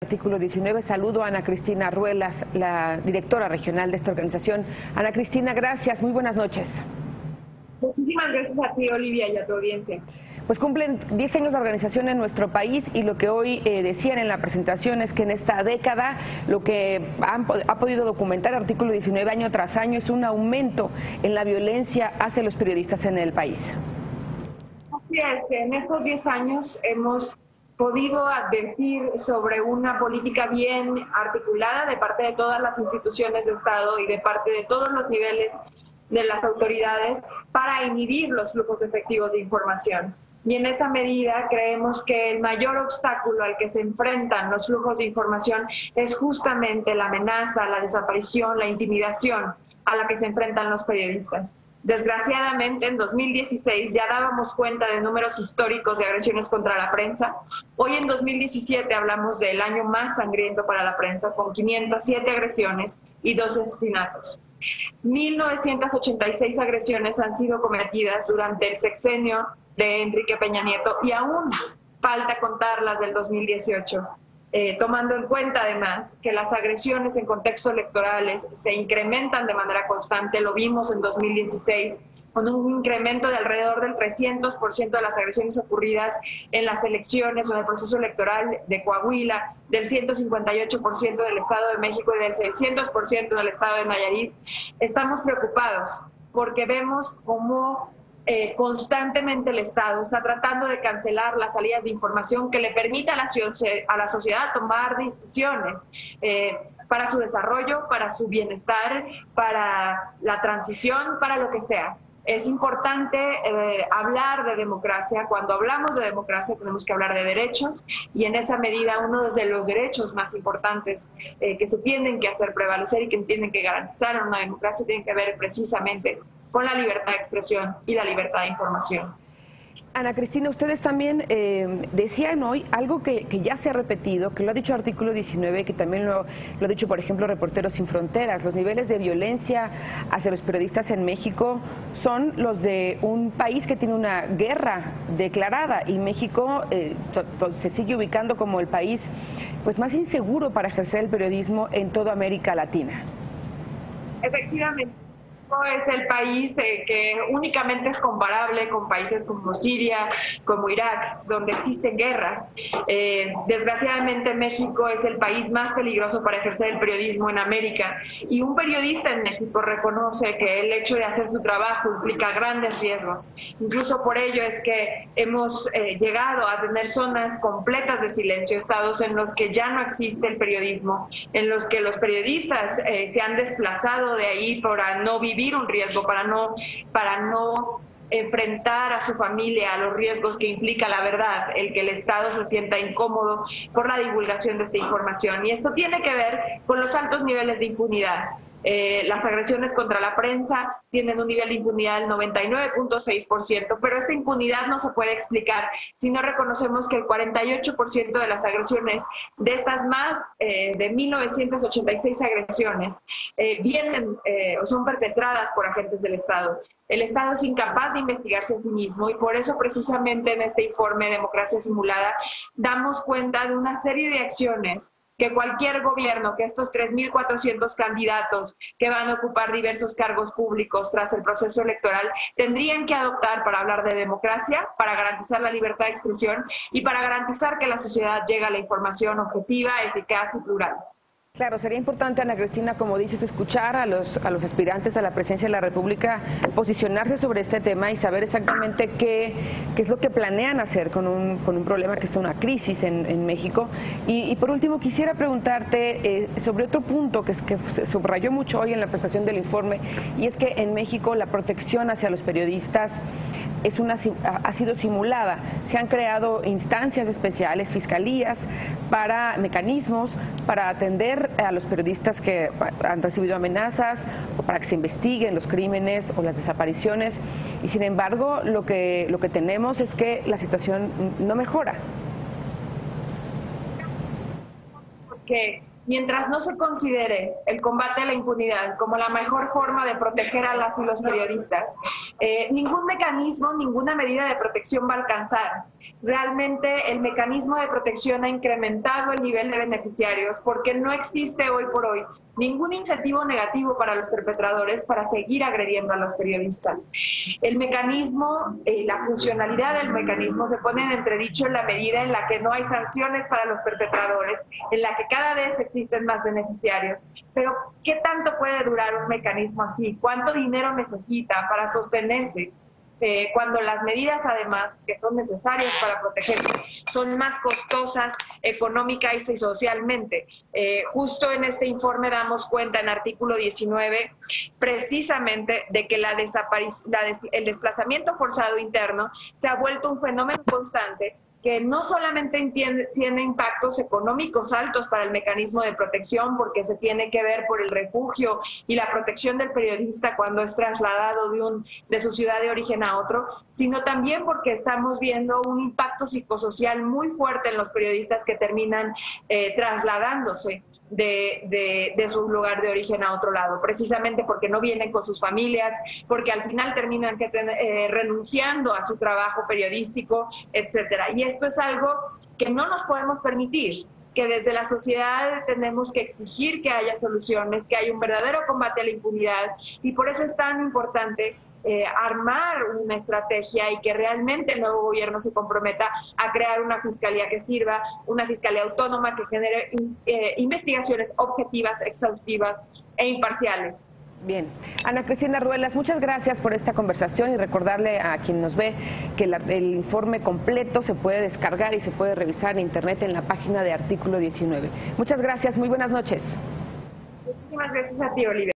Artículo 19. Saludo a Ana Cristina Ruelas, la directora regional de esta organización. Ana Cristina, gracias. Muy buenas noches. Muchísimas gracias a ti, Olivia, y a tu audiencia. Pues cumplen 10 años la organización en nuestro país y lo que hoy decían en la presentación es que en esta década lo que ha podido documentar Artículo 19 año tras año es un aumento en la violencia hacia los periodistas en el país. Así es, en estos 10 años hemos podido advertir sobre una política bien articulada de parte de todas las instituciones de Estado y de parte de todos los niveles de las autoridades para inhibir los flujos efectivos de información. Y en esa medida creemos que el mayor obstáculo al que se enfrentan los flujos de información es justamente la amenaza, la desaparición, la intimidación a la que se enfrentan los periodistas. Desgraciadamente, en 2016 ya dábamos cuenta de números históricos de agresiones contra la prensa. Hoy, en 2017, hablamos del año más sangriento para la prensa, con 507 agresiones y 2 asesinatos. 1.986 agresiones han sido cometidas durante el sexenio de Enrique Peña Nieto y aún falta contar las del 2018. Tomando en cuenta además que las agresiones en contextos electorales se incrementan de manera constante, lo vimos en 2016, con un incremento de alrededor del 300% de las agresiones ocurridas en las elecciones o en el proceso electoral de Coahuila, del 158% del Estado de México y del 600% del Estado de Nayarit. Estamos preocupados porque vemos cómo constantemente el Estado está tratando de cancelar las salidas de información que le permita a la sociedad tomar decisiones para su desarrollo, para su bienestar, para la transición, para lo que sea. Es importante hablar de democracia. Cuando hablamos de democracia tenemos que hablar de derechos y en esa medida uno de los derechos más importantes que se tienen que hacer prevalecer y que tienen que garantizar en una democracia tienen que ver precisamente con la libertad de expresión y la libertad de información. Ana Cristina, ustedes también decían hoy algo que ya se ha repetido, que lo ha dicho Artículo 19, que también lo ha dicho, por ejemplo, Reporteros Sin Fronteras. Los niveles de violencia hacia los periodistas en México son los de un país que tiene una guerra declarada y México se sigue ubicando como el país pues más inseguro para ejercer el periodismo en toda América Latina. Efectivamente. Es el país que únicamente es comparable con países como Siria, como Irak, donde existen guerras. Desgraciadamente México es el país más peligroso para ejercer el periodismo en América y un periodista en México reconoce que el hecho de hacer su trabajo implica grandes riesgos. Incluso por ello es que hemos llegado a tener zonas completas de silencio, estados en los que ya no existe el periodismo, en los que los periodistas se han desplazado de ahí para no vivir un riesgo, para no enfrentar a su familia a los riesgos que implica la verdad, el que el Estado se sienta incómodo por la divulgación de esta información. Y esto tiene que ver con los altos niveles de impunidad. Las agresiones contra la prensa tienen un nivel de impunidad del 99.6%, pero esta impunidad no se puede explicar si no reconocemos que el 48% de las agresiones, de estas más de 1.986 agresiones, vienen o son perpetradas por agentes del Estado. El Estado es incapaz de investigarse a sí mismo y por eso precisamente en este informe Democracia Simulada damos cuenta de una serie de acciones que cualquier gobierno, que estos 3.400 candidatos que van a ocupar diversos cargos públicos tras el proceso electoral tendrían que adoptar para hablar de democracia, para garantizar la libertad de expresión y para garantizar que la sociedad llegue a la información objetiva, eficaz y plural. Claro, sería importante, Ana Cristina, como dices, escuchar a los aspirantes a la presidencia de la República, posicionarse sobre este tema y saber exactamente qué es lo que planean hacer con un problema que es una crisis en México. Y por último, quisiera preguntarte sobre otro punto que se subrayó mucho hoy en la presentación del informe, y es que en México la protección hacia los periodistas ha sido simulada. Se han creado instancias especiales, fiscalías, mecanismos para atender a los periodistas que han recibido amenazas o para que se investiguen los crímenes o las desapariciones. Y sin embargo, lo que tenemos es que la situación no mejora. Porque mientras no se considere el combate a la impunidad como la mejor forma de proteger a las y los periodistas, ningún mecanismo, ninguna medida de protección va a alcanzar. Realmente el mecanismo de protección ha incrementado el nivel de beneficiarios porque no existe hoy por hoy ningún incentivo negativo para los perpetradores para seguir agrediendo a los periodistas. El mecanismo, la funcionalidad del mecanismo se pone en entredicho en la medida en la que no hay sanciones para los perpetradores, en la que cada vez existen más beneficiarios. Pero, ¿qué tanto puede durar un mecanismo así? ¿Cuánto dinero necesita para sostenerse? Cuando las medidas, además, que son necesarias para protegerse, son más costosas económica y socialmente. Justo en este informe damos cuenta, en artículo 19, precisamente de que el desplazamiento forzado interno se ha vuelto un fenómeno constante que no solamente tiene impactos económicos altos para el mecanismo de protección, porque se tiene que ver por el refugio y la protección del periodista cuando es trasladado de su ciudad de origen a otro, sino también porque estamos viendo un impacto psicosocial muy fuerte en los periodistas que terminan trasladándose de su lugar de origen a otro lado, precisamente porque no vienen con sus familias, porque al final terminan renunciando a su trabajo periodístico, etcétera. Y esto es algo que no nos podemos permitir, que desde la sociedad tenemos que exigir que haya soluciones, que haya un verdadero combate a la impunidad, y por eso es tan importante armar una estrategia y que realmente el nuevo gobierno se comprometa a crear una fiscalía que sirva, una fiscalía autónoma que genere investigaciones objetivas, exhaustivas e imparciales. Bien. Ana Cristina Ruelas, muchas gracias por esta conversación y recordarle a quien nos ve que el informe completo se puede descargar y se puede revisar en internet en la página de Artículo 19. Muchas gracias, muy buenas noches. Muchísimas gracias a ti, Olivia.